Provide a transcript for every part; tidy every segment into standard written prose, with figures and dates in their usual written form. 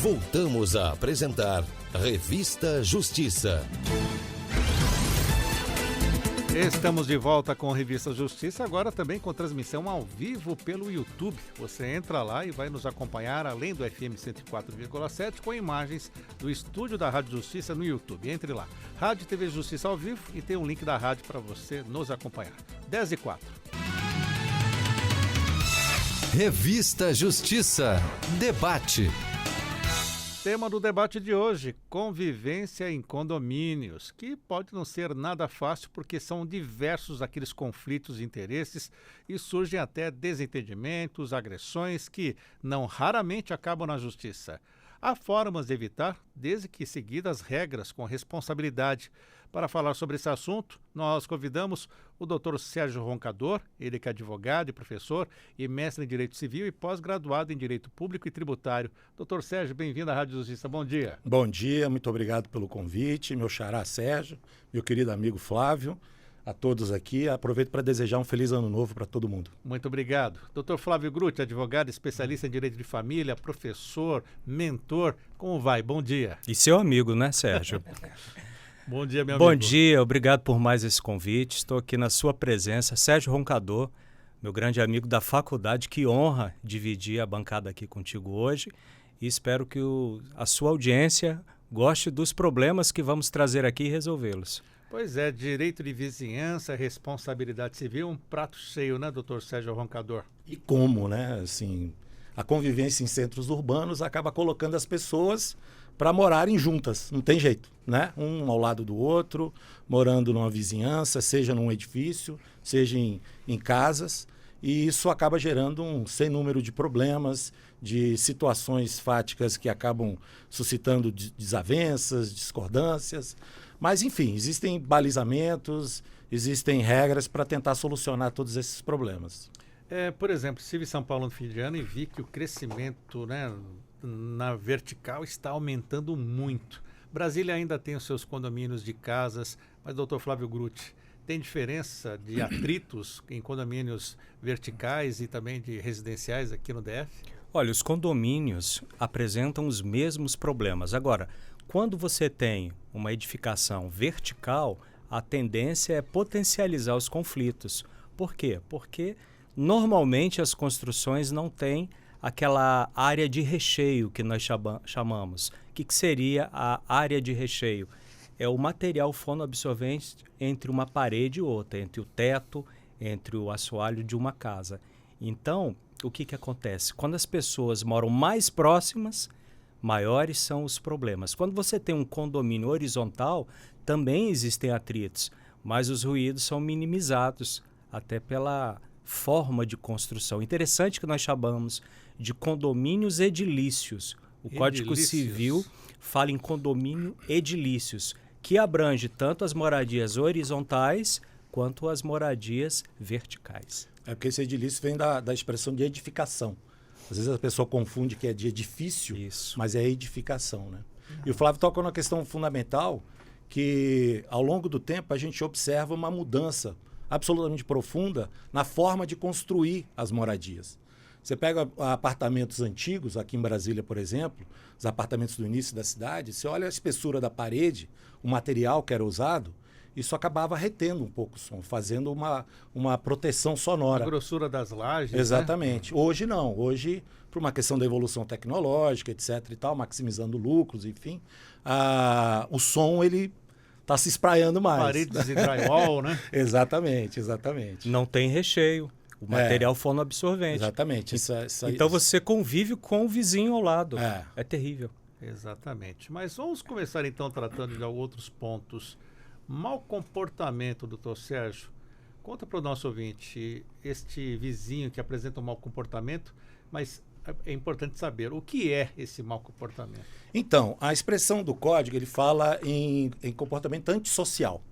Voltamos a apresentar Revista Justiça. Estamos de volta com Revista Justiça, agora também com transmissão ao vivo pelo YouTube. Você entra lá e vai nos acompanhar, além do FM 104,7, com imagens do estúdio da Rádio Justiça no YouTube. Entre lá, Rádio TV Justiça ao vivo, e tem um link da rádio para você nos acompanhar. 10h04. Revista Justiça. Debate. Tema do debate de hoje, convivência em condomínios, que pode não ser nada fácil porque são diversos aqueles conflitos de interesses e surgem até desentendimentos, agressões que não raramente acabam na justiça. Há formas de evitar, desde que seguidas regras com responsabilidade. Para falar sobre esse assunto, nós convidamos o Dr. Sérgio Roncador, ele que é advogado e professor e mestre em Direito Civil e pós-graduado em Direito Público e Tributário. Dr. Sérgio, bem-vindo à Rádio Justiça. Bom dia. Bom dia, muito obrigado pelo convite, meu xará Sérgio, meu querido amigo Flávio, a todos aqui. Aproveito para desejar um feliz ano novo para todo mundo. Muito obrigado. Dr. Flávio Grutti, advogado, especialista em Direito de Família, professor, mentor. Como vai? Bom dia. E seu amigo, né, Sérgio? Bom dia, meu amigo. Bom dia, obrigado por mais esse convite. Estou aqui na sua presença. Sérgio Roncador, meu grande amigo da faculdade, que honra dividir a bancada aqui contigo hoje. E espero que a sua audiência goste dos problemas que vamos trazer aqui e resolvê-los. Pois é, direito de vizinhança, responsabilidade civil, um prato cheio, né, doutor Sérgio Roncador? E como, né? Assim, a convivência em centros urbanos acaba colocando as pessoas para morarem juntas, não tem jeito, né? Um ao lado do outro, morando numa vizinhança, seja num edifício, seja em casas, e isso acaba gerando um sem número de problemas, de situações fáticas que acabam suscitando desavenças, discordâncias. Mas, enfim, existem balizamentos, existem regras para tentar solucionar todos esses problemas. Por exemplo, estive em São Paulo no fim de ano e vi que o crescimento, né, na vertical está aumentando muito. Brasília ainda tem os seus condomínios de casas, mas, doutor Flávio Grutti, tem diferença de atritos em condomínios verticais e também de residenciais aqui no DF? Olha, os condomínios apresentam os mesmos problemas. Agora, quando você tem uma edificação vertical, a tendência é potencializar os conflitos. Por quê? Porque normalmente as construções não têm aquela área de recheio que nós chamamos. O que seria a área de recheio? É o material fonoabsorvente entre uma parede e outra, entre o teto, entre o assoalho de uma casa. Então, o que acontece? Quando as pessoas moram mais próximas, maiores são os problemas. Quando você tem um condomínio horizontal, também existem atritos, mas os ruídos são minimizados, até pela forma de construção. Interessante que nós chamamos de condomínios edilícios. O Código Civil fala em condomínio edilícios, que abrange tanto as moradias horizontais quanto as moradias verticais. É porque esse edilício vem da expressão de edificação. Às vezes a pessoa confunde que é de edifício, mas é edificação, né? E o Flávio toca numa questão fundamental que, ao longo do tempo, a gente observa uma mudança absolutamente profunda na forma de construir as moradias. Você pega apartamentos antigos, aqui em Brasília, por exemplo, os apartamentos do início da cidade, você olha a espessura da parede, o material que era usado, isso acabava retendo um pouco o som, fazendo uma proteção sonora. A grossura das lajes, exatamente. Né? Hoje não. Hoje, por uma questão da evolução tecnológica, etc. e tal, maximizando lucros, enfim, o som, ele está se espraiando mais. Paredes de drywall, né? Exatamente. Não tem recheio. O material fonoabsorvente. Exatamente. Então você convive com o vizinho ao lado. É terrível. Exatamente. Mas vamos começar então tratando de outros pontos. Mau comportamento, doutor Sérgio. Conta para o nosso ouvinte, este vizinho que apresenta um mau comportamento, mas é importante saber o que é esse mau comportamento. Então, a expressão do código, ele fala em comportamento antissocial,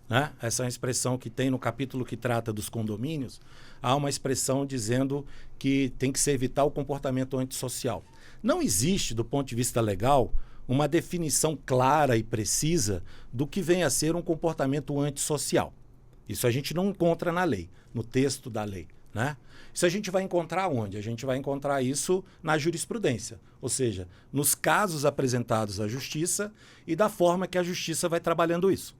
né? Essa é uma expressão que tem no capítulo que trata dos condomínios. Há uma expressão dizendo que tem que se evitar o comportamento antissocial. Não existe, do ponto de vista legal, uma definição clara e precisa do que vem a ser um comportamento antissocial. Isso a gente não encontra na lei, no texto da lei, né? Isso a gente vai encontrar onde? A gente vai encontrar isso na jurisprudência, ou seja, nos casos apresentados à justiça e da forma que a justiça vai trabalhando isso.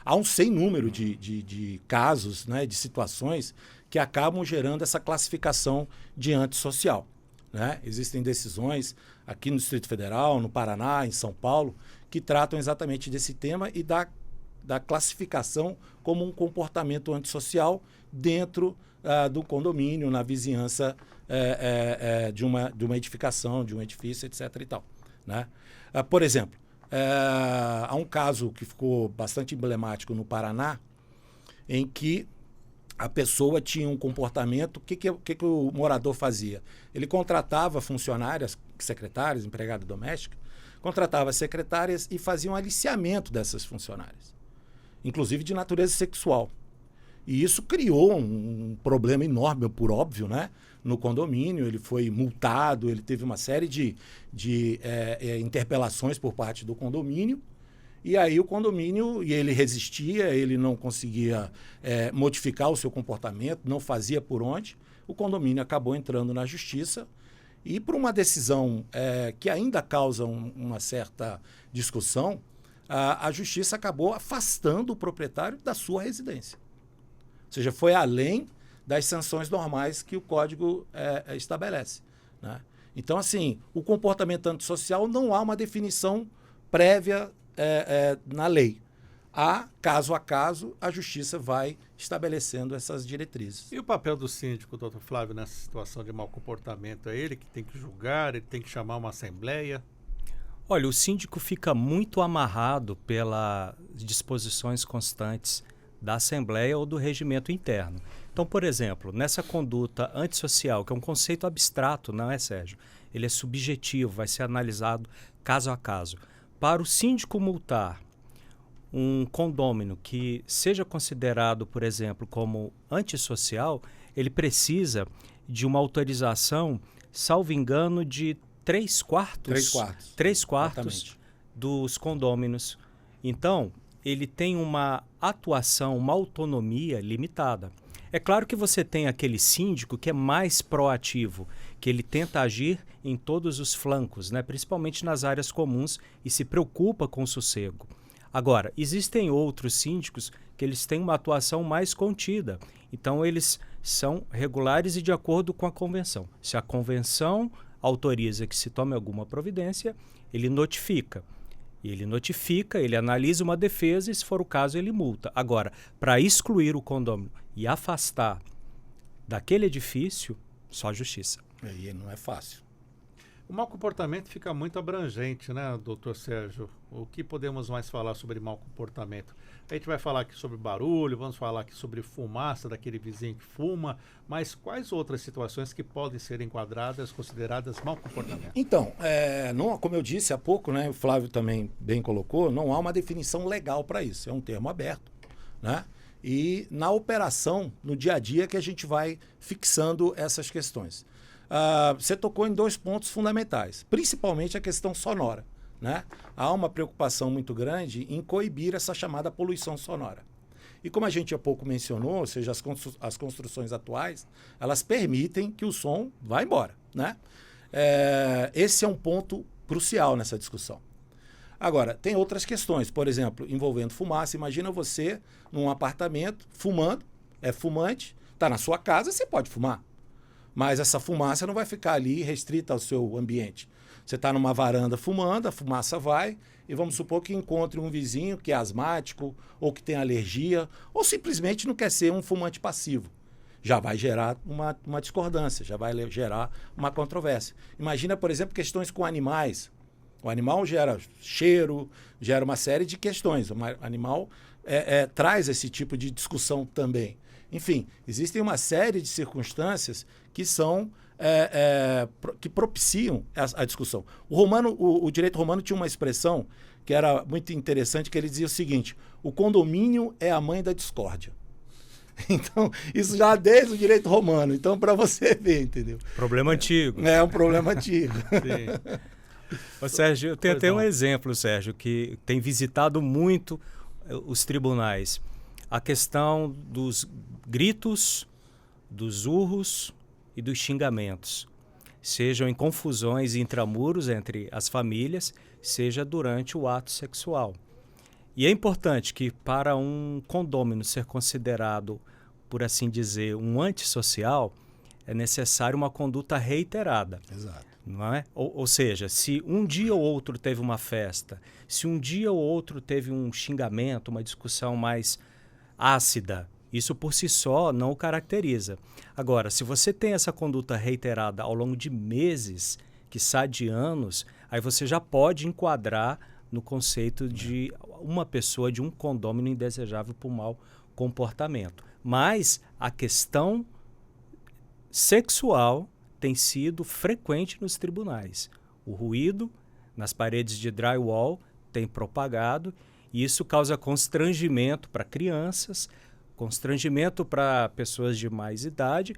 Há um sem número de casos, né, de situações que acabam gerando essa classificação de antissocial, né? Existem decisões aqui no Distrito Federal, no Paraná, em São Paulo, que tratam exatamente desse tema e da classificação como um comportamento antissocial dentro do condomínio, na vizinhança de uma edificação, de um edifício, etc. e tal, né? Por exemplo, há um caso que ficou bastante emblemático no Paraná, em que a pessoa tinha um comportamento. O que o morador fazia? Ele contratava funcionárias, secretárias, empregada doméstica, contratava secretárias e fazia um aliciamento dessas funcionárias, inclusive de natureza sexual. E isso criou um problema enorme, por óbvio, né, no condomínio. Ele foi multado, ele teve uma série de interpelações por parte do condomínio. E aí o condomínio, e ele resistia, ele não conseguia modificar o seu comportamento, não fazia por onde. O condomínio acabou entrando na justiça e, por uma decisão que ainda causa uma certa discussão, a justiça acabou afastando o proprietário da sua residência. Ou seja, foi além das sanções normais que o Código estabelece, né? Então, assim, o comportamento antissocial não há uma definição prévia na lei. Caso a caso, a justiça vai estabelecendo essas diretrizes. E o papel do síndico, doutor Flávio, nessa situação de mau comportamento? É ele que tem que julgar, ele tem que chamar uma assembleia? Olha, o síndico fica muito amarrado pelas disposições constantes da Assembleia ou do regimento interno. Então, por exemplo, nessa conduta antissocial, que é um conceito abstrato, não é, Sérgio? Ele é subjetivo, vai ser analisado caso a caso. Para o síndico multar um condômino que seja considerado, por exemplo, como antissocial, ele precisa de uma autorização, salvo engano, de 3/4 dos condôminos. Então, ele tem uma atuação, uma autonomia limitada. É claro que você tem aquele síndico que é mais proativo, que ele tenta agir em todos os flancos, né? Principalmente nas áreas comuns, e se preocupa com o sossego. Agora, existem outros síndicos que eles têm uma atuação mais contida. Então, eles são regulares e de acordo com a convenção. Se a convenção autoriza que se tome alguma providência, ele notifica. Ele analisa uma defesa e, se for o caso, ele multa. Agora, para excluir o condômino e afastar daquele edifício, só a justiça. E não é fácil. O mau comportamento fica muito abrangente, né, doutor Sérgio? O que podemos mais falar sobre mau comportamento? A gente vai falar aqui sobre barulho, vamos falar aqui sobre fumaça daquele vizinho que fuma, mas quais outras situações que podem ser enquadradas, consideradas mau comportamento? Então, não, como eu disse há pouco, né, o Flávio também bem colocou, não há uma definição legal para isso, é um termo aberto, né? E na operação, no dia a dia, que a gente vai fixando essas questões. Você tocou em 2 pontos fundamentais, principalmente a questão sonora, né? Há uma preocupação muito grande em coibir essa chamada poluição sonora. E como a gente há pouco mencionou, ou seja, as construções atuais, elas permitem que o som vá embora, né? Esse é um ponto crucial nessa discussão. Agora, tem outras questões, por exemplo, envolvendo fumaça. Imagina você num apartamento fumando, é fumante, está na sua casa, você pode fumar. Mas essa fumaça não vai ficar ali restrita ao seu ambiente. Você está numa varanda fumando, a fumaça vai, e vamos supor que encontre um vizinho que é asmático, ou que tem alergia, ou simplesmente não quer ser um fumante passivo. Já vai gerar uma discordância, já vai gerar uma controvérsia. Imagina, por exemplo, questões com animais. O animal gera cheiro, gera uma série de questões. O animal traz esse tipo de discussão também. Enfim, existem uma série de circunstâncias que são que propiciam a discussão. O direito romano tinha uma expressão que era muito interessante, que ele dizia o seguinte: o condomínio é a mãe da discórdia. Então, isso já desde o direito romano. Então, para você ver, entendeu? Problema antigo. É um problema antigo. Sim. Ô, Sérgio, eu tenho até um exemplo, Sérgio, que tem visitado muito os tribunais. A questão dos gritos dos urros e dos xingamentos, sejam em confusões intramuros entre as famílias, seja durante o ato sexual. E é importante que, para um condômino ser considerado, por assim dizer, um antissocial, é necessário uma conduta reiterada. Exato. Não é? Ou seja, se um dia ou outro teve uma festa, se um dia ou outro teve um xingamento, uma discussão mais ácida, isso por si só não o caracteriza. Agora, se você tem essa conduta reiterada ao longo de meses, quiçá de anos, aí você já pode enquadrar no conceito de uma pessoa, de um condômino indesejável por mau comportamento. Mas a questão sexual tem sido frequente nos tribunais. O ruído nas paredes de drywall tem propagado e isso causa constrangimento para crianças, constrangimento para pessoas de mais idade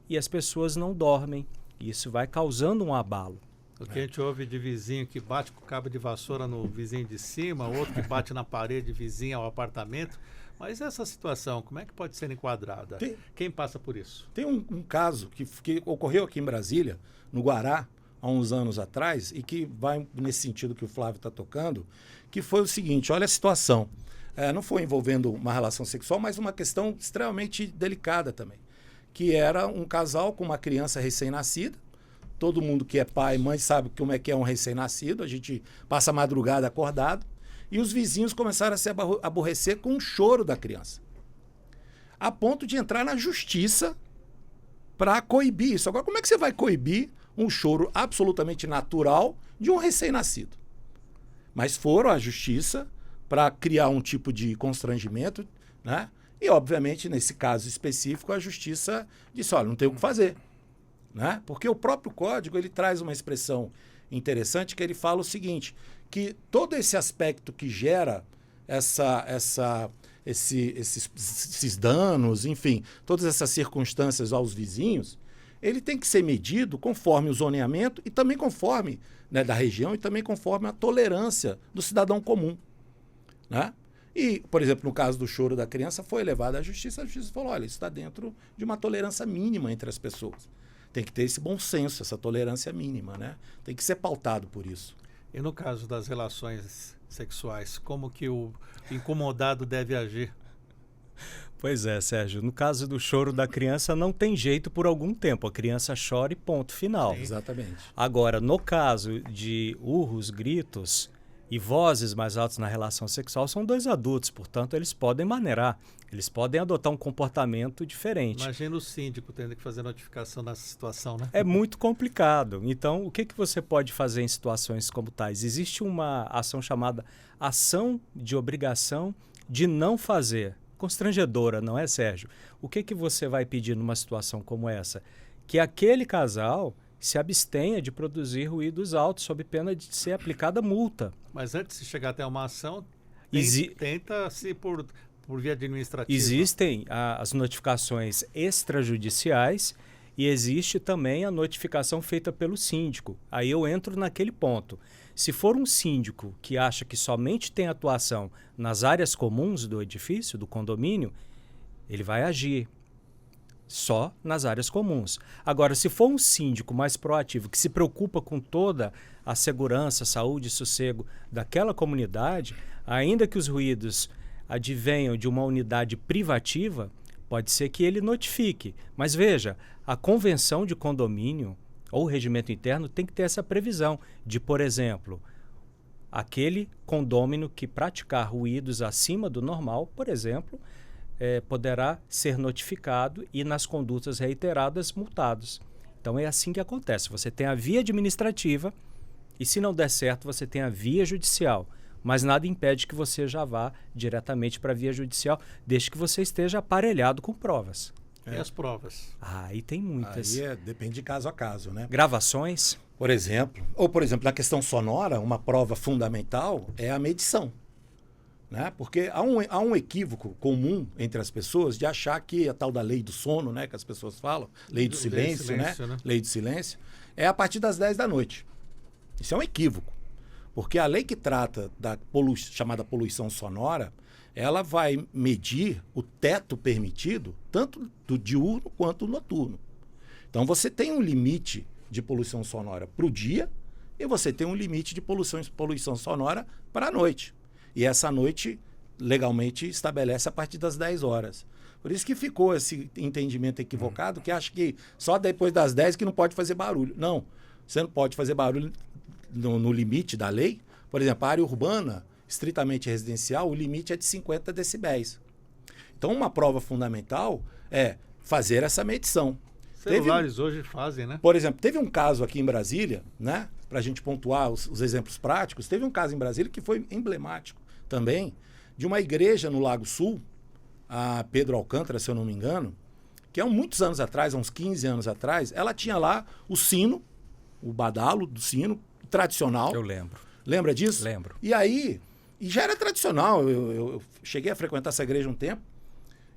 e as pessoas não dormem. Isso vai causando um abalo. O que a gente ouve de vizinho que bate com cabo de vassoura no vizinho de cima, outro que bate na parede vizinha ao apartamento. Mas essa situação, como é que pode ser enquadrada? Quem passa por isso? Tem um caso que ocorreu aqui em Brasília, no Guará, há uns anos atrás, e que vai nesse sentido que o Flávio está tocando, que foi o seguinte, olha a situação. Não foi envolvendo uma relação sexual, mas uma questão extremamente delicada também, que era um casal com uma criança recém-nascida. Todo mundo que é pai e mãe sabe como é que é um recém-nascido, a gente passa a madrugada acordado, e os vizinhos começaram a se aborrecer com o choro da criança, a ponto de entrar na justiça para coibir isso. Agora, como é que você vai coibir um choro absolutamente natural de um recém-nascido? Mas foram à justiça para criar um tipo de constrangimento, né? E, obviamente, nesse caso específico, a justiça disse, olha, não tem o que fazer. Né? Porque o próprio código ele traz uma expressão interessante que ele fala o seguinte, que todo esse aspecto que gera esses danos, enfim, todas essas circunstâncias aos vizinhos, ele tem que ser medido conforme o zoneamento e também conforme, né, da região e também conforme a tolerância do cidadão comum. Né? E, por exemplo, no caso do choro da criança, foi levado à justiça, a justiça falou, olha, isso está dentro de uma tolerância mínima entre as pessoas. Tem que ter esse bom senso, essa tolerância mínima, né? Tem que ser pautado por isso. E no caso das relações sexuais, como que o incomodado deve agir? Pois é, Sérgio. No caso do choro da criança, não tem jeito por algum tempo. A criança chora e ponto final. Sim. Exatamente. Agora, no caso de urros, gritos e vozes mais altas na relação sexual, são dois adultos, portanto, eles podem maneirar. Eles podem adotar um comportamento diferente. Imagina o síndico tendo que fazer notificação nessa situação, né? É muito complicado. Então, o que você pode fazer em situações como tais? Existe uma ação chamada ação de obrigação de não fazer. Constrangedora, não é, Sérgio? O que você vai pedir numa situação como essa? Que aquele casal se abstenha de produzir ruídos altos sob pena de ser aplicada multa. Mas antes de chegar até uma ação, tenta-se por via administrativa. Existem as notificações extrajudiciais e existe também a notificação feita pelo síndico. Aí eu entro naquele ponto. Se for um síndico que acha que somente tem atuação nas áreas comuns do edifício, do condomínio, ele vai agir só nas áreas comuns. Agora, se for um síndico mais proativo, que se preocupa com toda a segurança, saúde e sossego daquela comunidade, ainda que os ruídos advenham de uma unidade privativa, pode ser que ele notifique. Mas veja, a convenção de condomínio ou o regimento interno tem que ter essa previsão de, por exemplo, aquele condômino que praticar ruídos acima do normal, por exemplo, poderá ser notificado e, nas condutas reiteradas, multados. Então é assim que acontece. Você tem a via administrativa e, se não der certo, você tem a via judicial. Mas nada impede que você já vá diretamente para a via judicial, desde que você esteja aparelhado com provas. E as provas? Aí tem muitas. Aí depende de caso a caso, né? Gravações? Por exemplo, na questão sonora, uma prova fundamental é a medição. Né? Porque há um equívoco comum entre as pessoas de achar que a tal da lei do sono, né, que as pessoas falam, lei do silêncio, né? Lei do silêncio, é a partir das 10 da noite. Isso é um equívoco. Porque a lei que trata da chamada poluição sonora, ela vai medir o teto permitido, tanto do diurno quanto do noturno. Então você tem um limite de poluição sonora para o dia e você tem um limite de poluição sonora para a noite. E essa noite, legalmente, estabelece a partir das 10 horas. Por isso que ficou esse entendimento equivocado, que acha que só depois das 10 que não pode fazer barulho. Não, você não pode fazer barulho no limite da lei. Por exemplo, a área urbana, estritamente residencial, o limite é de 50 decibéis. Então, uma prova fundamental é fazer essa medição. Celulares hoje fazem, né? Por exemplo, teve um caso aqui em Brasília, né? Para a gente pontuar os exemplos práticos, teve um caso em Brasília que foi emblemático também, de uma igreja no Lago Sul, a Pedro Alcântara, se eu não me engano, que há muitos anos atrás, há uns 15 anos atrás, ela tinha lá o sino, o badalo do sino, tradicional. Eu lembro. Lembra disso? Lembro. E aí, já era tradicional, eu cheguei a frequentar essa igreja um tempo,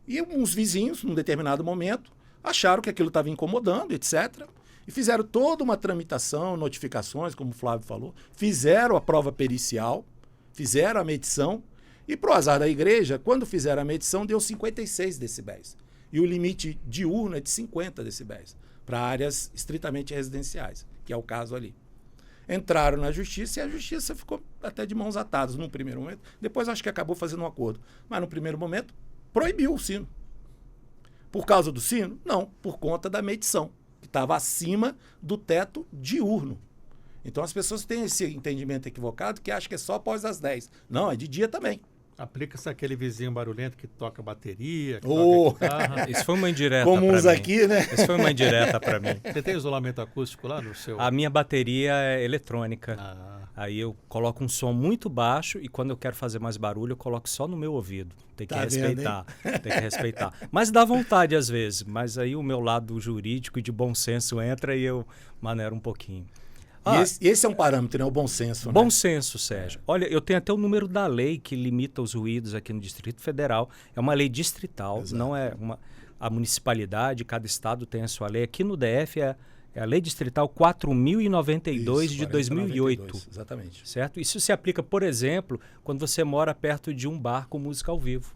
e uns vizinhos, num determinado momento, acharam que aquilo estava incomodando, etc., e fizeram toda uma tramitação, notificações, como o Flávio falou, fizeram a prova pericial, fizeram a medição, e pro azar da igreja, quando fizeram a medição, deu 56 decibéis. E o limite diurno é de 50 decibéis, para áreas estritamente residenciais, que é o caso ali. Entraram na justiça e a justiça ficou até de mãos atadas num primeiro momento. Depois acho que acabou fazendo um acordo. Mas no primeiro momento, proibiu o sino. Por causa do sino? Não, por conta da medição, que estava acima do teto diurno. Então as pessoas têm esse entendimento equivocado que acham que é só após as 10. Não, é de dia também. Aplica-se aquele vizinho barulhento que toca bateria, que Oh! toca guitarra. Isso foi uma indireta Como pra uns mim. aqui, né? Isso foi uma indireta para mim. Você tem isolamento acústico lá no seu... A minha bateria é eletrônica. Ah, Aí eu coloco um som muito baixo e quando eu quero fazer mais barulho, eu coloco só no meu ouvido. Tem que Tá vendo, respeitar. Tem que respeitar. Mas dá vontade às vezes. Mas aí o meu lado jurídico e de bom senso entra e eu maneiro um pouquinho. E esse é um parâmetro, né? O bom senso. Né? Bom senso, Sérgio. Olha, eu tenho até o número da lei que limita os ruídos aqui no Distrito Federal. É uma lei distrital, Exato. não é a municipalidade, cada estado tem a sua lei. Aqui no DF é a Lei Distrital 4.092 de 2008. 4092, exatamente. Certo? Isso se aplica, por exemplo, quando você mora perto de um bar com música ao vivo.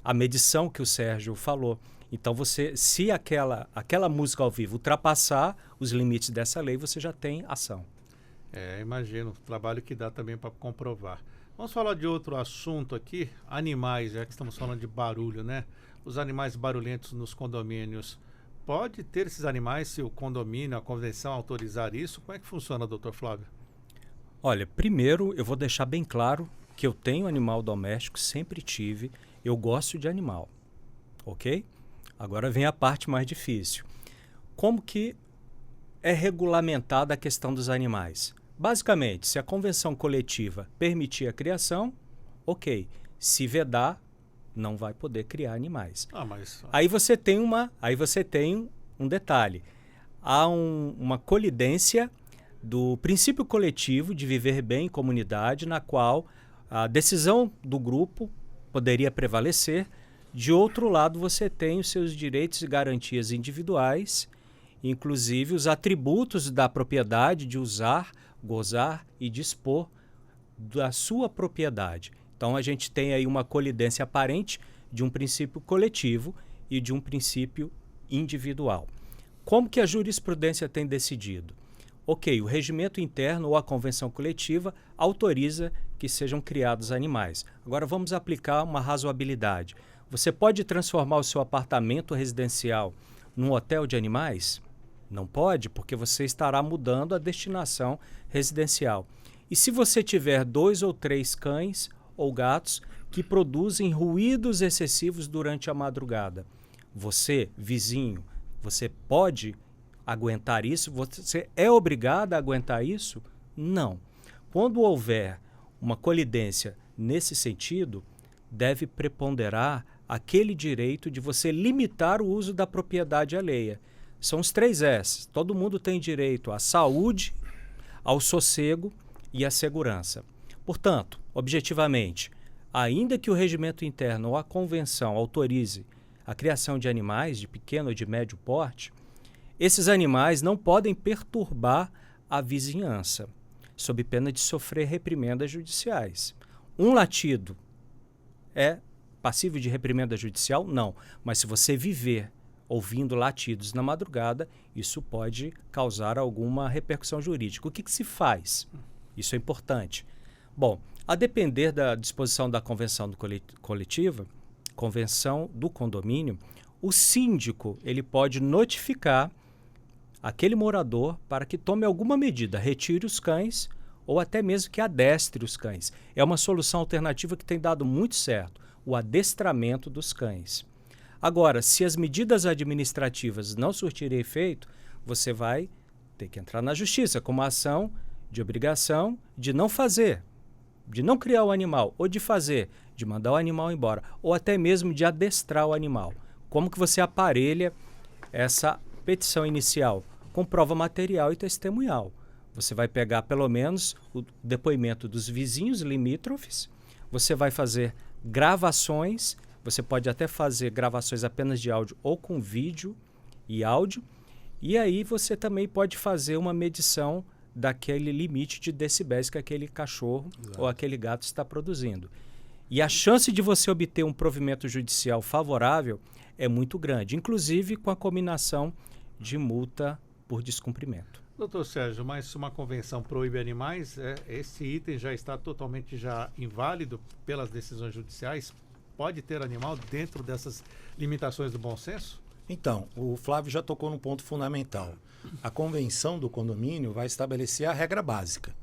A medição que o Sérgio falou. Então, se aquela música ao vivo ultrapassar os limites dessa lei, você já tem ação. imagino o trabalho que dá também para comprovar. Vamos falar de outro assunto aqui, animais, já que estamos falando de barulho, né? Os animais barulhentos nos condomínios. Pode ter esses animais se o condomínio, a convenção autorizar isso? Como é que funciona, doutor Flávio? Olha, primeiro eu vou deixar bem claro que eu tenho animal doméstico, sempre tive, eu gosto de animal, ok? Agora vem a parte mais difícil. Como que é regulamentada a questão dos animais? Basicamente, se a convenção coletiva permitir a criação, ok. Se vedar, não vai poder criar animais. Mas... Aí você tem um detalhe. Há uma colidência do princípio coletivo de viver bem em comunidade, na qual a decisão do grupo poderia prevalecer. De outro lado, você tem os seus direitos e garantias individuais, inclusive os atributos da propriedade de usar, gozar e dispor da sua propriedade. Então, a gente tem aí uma colidência aparente de um princípio coletivo e de um princípio individual. Como que a jurisprudência tem decidido? Ok, o regimento interno ou a convenção coletiva autoriza que sejam criados animais. Agora, vamos aplicar uma razoabilidade. Você pode transformar o seu apartamento residencial num hotel de animais? Não pode, porque você estará mudando a destinação residencial. E se você tiver 2 ou 3 cães ou gatos que produzem ruídos excessivos durante a madrugada, você, vizinho, você pode aguentar isso? Você é obrigado a aguentar isso? Não. Quando houver uma colidência nesse sentido, deve preponderar aquele direito de você limitar o uso da propriedade alheia. São os 3 S. Todo mundo tem direito à saúde, ao sossego e à segurança. Portanto, objetivamente, ainda que o regimento interno ou a convenção autorize a criação de animais de pequeno ou de médio porte, esses animais não podem perturbar a vizinhança. sob pena de sofrer reprimendas judiciais. Um latido é passível de reprimenda judicial? Não. Mas se você viver ouvindo latidos na madrugada, isso pode causar alguma repercussão jurídica. O que se faz? Isso é importante. Bom, a depender da disposição da convenção coletiva, convenção do condomínio, o síndico ele pode notificar aquele morador para que tome alguma medida, retire os cães ou até mesmo que adestre os cães. É uma solução alternativa que tem dado muito certo, o adestramento dos cães. Agora, se as medidas administrativas não surtirem efeito, você vai ter que entrar na justiça com uma ação de obrigação de não fazer, de não criar o animal, ou de fazer, de mandar o animal embora, ou até mesmo de adestrar o animal. Como que você aparelha essa petição inicial? Com prova material e testemunhal. Você vai pegar pelo menos o depoimento dos vizinhos limítrofes, você vai fazer gravações, você pode até fazer gravações apenas de áudio ou com vídeo e áudio, e aí você também pode fazer uma medição daquele limite de decibéis que aquele cachorro ou aquele gato está produzindo. E a chance de você obter um provimento judicial favorável é muito grande, inclusive com a combinação de multa por descumprimento. Doutor Sérgio, mas se uma convenção proíbe animais, esse item já está totalmente inválido pelas decisões judiciais? Pode ter animal dentro dessas limitações do bom senso? Então, o Flávio já tocou num ponto fundamental. A convenção do condomínio vai estabelecer a regra básica.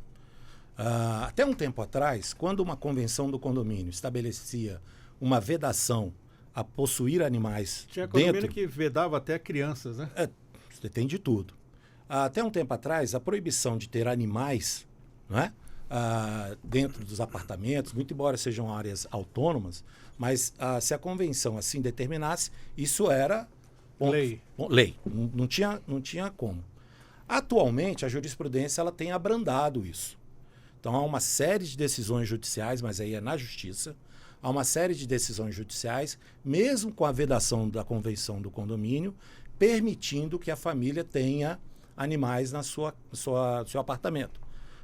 Até um tempo atrás, quando uma convenção do condomínio estabelecia uma vedação a possuir animais tinha condomínio dentro... que vedava até crianças, né? Você tem de tudo. Até um tempo atrás, a proibição de ter animais, não é? Dentro dos apartamentos, muito embora sejam áreas autônomas, mas se a convenção assim determinasse, isso era lei. Lei. Não tinha como. Atualmente, a jurisprudência ela tem abrandado isso. Então, há uma série de decisões judiciais, mas aí é na justiça, há uma série de decisões judiciais, mesmo com a vedação da convenção do condomínio, permitindo que a família tenha animais no seu apartamento,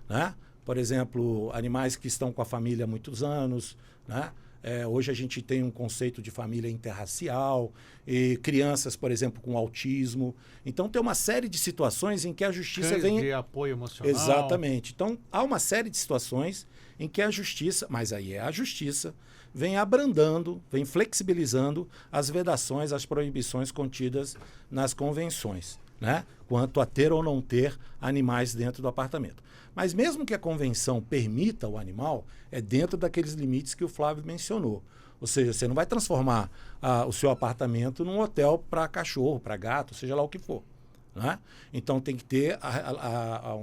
né? Por exemplo, animais que estão com a família há muitos anos, né? Hoje a gente tem um conceito de família interracial, e crianças, por exemplo, com autismo. Então, tem uma série de situações em que a justiça Cães vem... de apoio emocional. Exatamente. Então, há uma série de situações em que a justiça, mas aí é a justiça, vem abrandando, vem flexibilizando as vedações, as proibições contidas nas convenções, né? Quanto a ter ou não ter animais dentro do apartamento. Mas mesmo que a convenção permita o animal, é dentro daqueles limites que o Flávio mencionou. Ou seja, você não vai transformar o seu apartamento num hotel para cachorro, para gato, seja lá o que for, né? Então tem que ter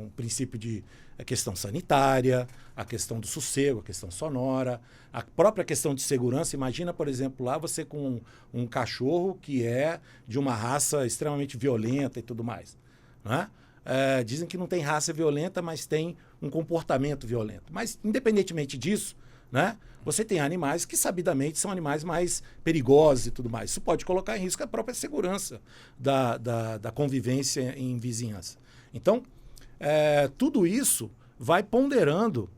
um princípio de questão sanitária, a questão do sossego, a questão sonora, a própria questão de segurança. Imagina, por exemplo, lá você com um cachorro que é de uma raça extremamente violenta e tudo mais, né? Dizem que não tem raça violenta, mas tem um comportamento violento. Mas, independentemente disso, né, você tem animais que, sabidamente, são animais mais perigosos e tudo mais. Isso pode colocar em risco a própria segurança da convivência em vizinhança. Então, tudo isso vai ponderando,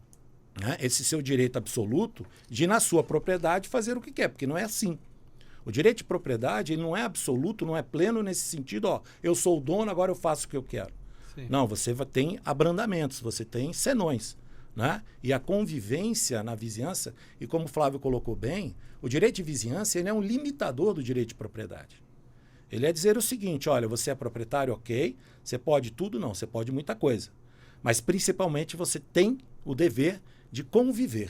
né, esse seu direito absoluto de, na sua propriedade, fazer o que quer, porque não é assim. O direito de propriedade ele não é absoluto, não é pleno nesse sentido, eu sou o dono, agora eu faço o que eu quero. Sim. Não, você tem abrandamentos, você tem senões, né? E a convivência na vizinhança, e como o Flávio colocou bem, o direito de vizinhança ele é um limitador do direito de propriedade. Ele é dizer o seguinte, olha, você é proprietário, ok, você pode tudo, não, você pode muita coisa. Mas principalmente você tem o dever de conviver.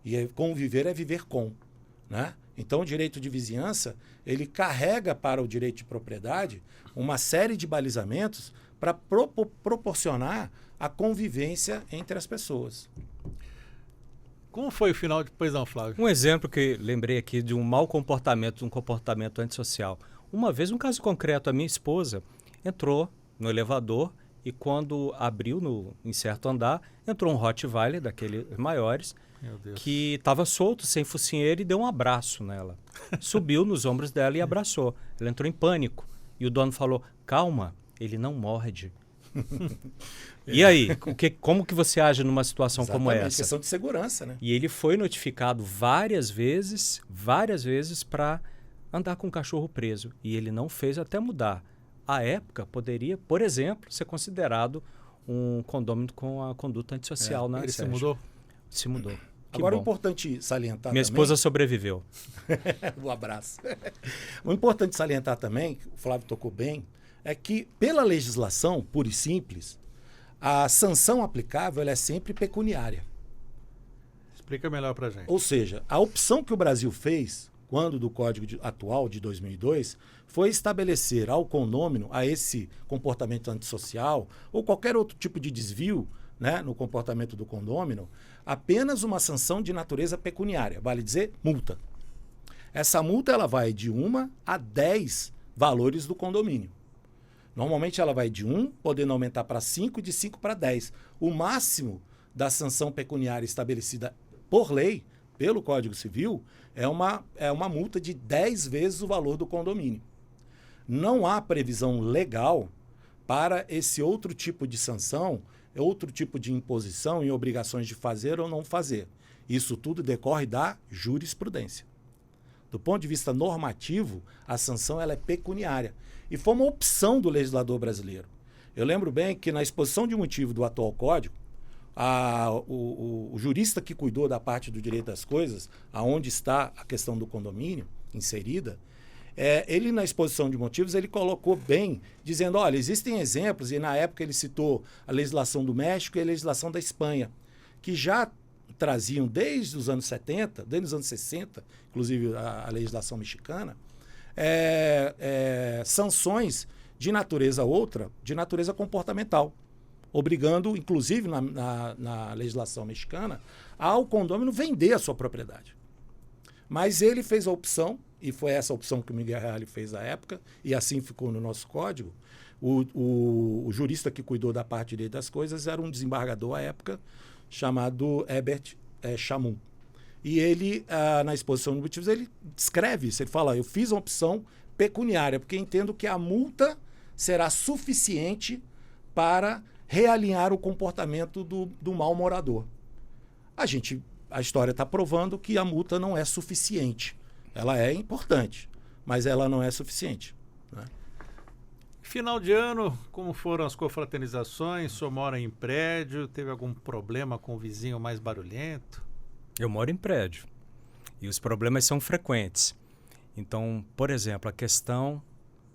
E conviver é viver com, né? Então o direito de vizinhança, ele carrega para o direito de propriedade uma série de balizamentos para proporcionar a convivência entre as pessoas. Como foi o final de... Pois não, Flávio? Um exemplo que lembrei aqui de um mau comportamento, um comportamento antissocial. Uma vez, um caso concreto, a minha esposa entrou no elevador e quando abriu em certo andar, entrou um Rottweiler, daqueles maiores, que estava solto, sem focinheira, e deu um abraço nela. Subiu nos ombros dela e abraçou. Ela entrou em pânico. E o dono falou, calma, ele não morde. E aí, como que você age numa situação como essa? Questão de segurança, né? E ele foi notificado várias vezes para andar com o cachorro preso. E ele não fez até mudar. À época, poderia, por exemplo, ser considerado um condômino com a conduta antissocial, né? Ele Sérgio? se mudou? Se mudou. Que Agora, bom. é importante salientar Minha também... esposa sobreviveu. Um abraço. O importante salientar também, que o Flávio tocou bem, é que, pela legislação pura e simples, a sanção aplicável ela é sempre pecuniária. Explica melhor para a gente. Ou seja, a opção que o Brasil fez, quando do Código atual de 2002, foi estabelecer ao condômino, a esse comportamento antissocial, ou qualquer outro tipo de desvio, né, no comportamento do condômino, apenas uma sanção de natureza pecuniária, vale dizer, multa. Essa multa ela vai de 1 a 10 valores do condomínio. Normalmente ela vai de 1, podendo aumentar para 5, de 5 para 10. O máximo da sanção pecuniária estabelecida por lei, pelo Código Civil, é uma multa de 10 vezes o valor do condomínio. Não há previsão legal para esse outro tipo de sanção, outro tipo de imposição e obrigações de fazer ou não fazer. Isso tudo decorre da jurisprudência. Do ponto de vista normativo, a sanção ela é pecuniária. E foi uma opção do legislador brasileiro. Eu lembro bem que na exposição de motivo do atual Código, o jurista que cuidou da parte do direito das coisas, aonde está a questão do condomínio inserida, ele na exposição de motivos ele colocou bem, dizendo, olha, existem exemplos, e na época ele citou a legislação do México e a legislação da Espanha, que já traziam desde os anos 70, desde os anos 60, inclusive a legislação mexicana, sanções de natureza outra, de natureza comportamental, obrigando, inclusive na legislação mexicana, ao condômino vender a sua propriedade. Mas ele fez a opção, e foi essa opção que o Miguel Reale fez à época, e assim ficou no nosso código. O jurista que cuidou da parte de direito das coisas era um desembargador à época, chamado Herbert Chamun. E ele, na exposição de motivos, ele descreve isso. Ele fala, eu fiz uma opção pecuniária, porque entendo que a multa será suficiente para realinhar o comportamento do mau morador. A história está provando que a multa não é suficiente. Ela é importante, mas ela não é suficiente, né? Final de ano, como foram as confraternizações? O senhor mora em prédio? Teve algum problema com o vizinho mais barulhento? Eu moro em prédio e os problemas são frequentes. Então, por exemplo, a questão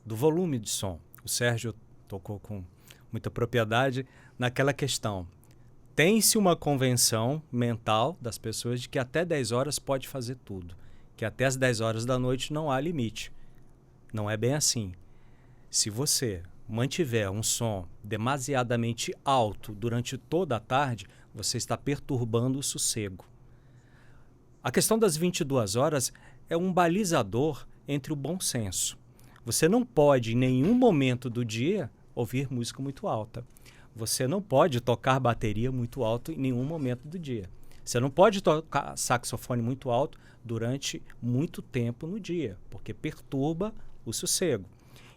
do volume de som. O Sérgio tocou com muita propriedade naquela questão. Tem-se uma convenção mental das pessoas de que até 10 horas pode fazer tudo, que até as 10 horas da noite não há limite. Não é bem assim. Se você mantiver um som demasiadamente alto durante toda a tarde, você está perturbando o sossego. A questão das 22 horas é um balizador entre o bom senso. Você não pode, em nenhum momento do dia, ouvir música muito alta. Você não pode tocar bateria muito alto em nenhum momento do dia. Você não pode tocar saxofone muito alto durante muito tempo no dia, porque perturba o sossego.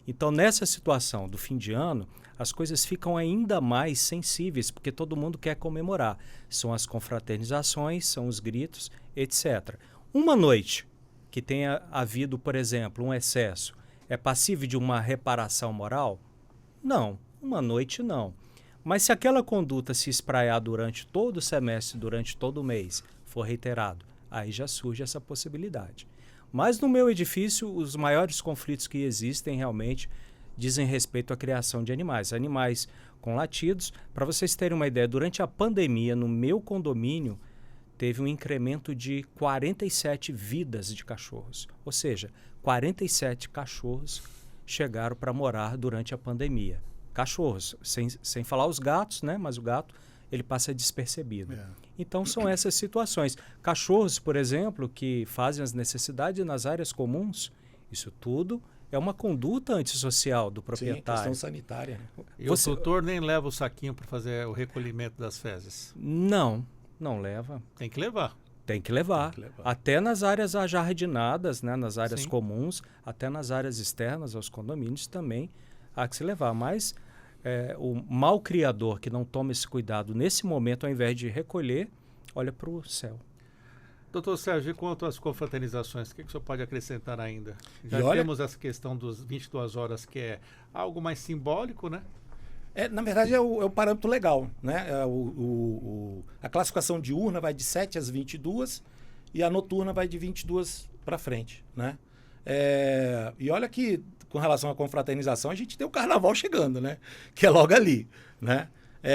Então, nessa situação do fim de ano, as coisas ficam ainda mais sensíveis, porque todo mundo quer comemorar. São as confraternizações, são os gritos, etc. Uma noite que tenha havido, por exemplo, um excesso, é passível de uma reparação moral? Não, uma noite não. Mas se aquela conduta se espraiar durante todo o semestre, durante todo o mês, for reiterado, aí já surge essa possibilidade. Mas no meu edifício, os maiores conflitos que existem realmente dizem respeito à criação de animais. Animais com latidos. Para vocês terem uma ideia, durante a pandemia, no meu condomínio, teve um incremento de 47 vidas de cachorros. Ou seja, 47 cachorros chegaram para morar durante a pandemia. Cachorros, sem falar os gatos, né? Mas o gato ele passa despercebido. Então, são essas situações. Cachorros, por exemplo, que fazem as necessidades nas áreas comuns, isso tudo é uma conduta antissocial do proprietário. Sim, questão sanitária. E o tutor nem leva o saquinho para fazer o recolhimento das fezes? Não leva. Tem que levar. Tem que levar. Até nas áreas ajardinadas, né, nas áreas Sim. comuns, até nas áreas externas aos condomínios também há que se levar. Mas o malcriador que não toma esse cuidado nesse momento, ao invés de recolher, olha para o céu. Doutor Sérgio, e quanto às confraternizações, o que o senhor pode acrescentar ainda? Já temos essa questão dos 22 horas, que é algo mais simbólico, né? Na verdade, é o parâmetro legal, né? A classificação diurna vai de 7 às 22 e a noturna vai de 22 para frente, né? E olha que, com relação à confraternização, a gente tem o carnaval chegando, né? Que é logo ali, né?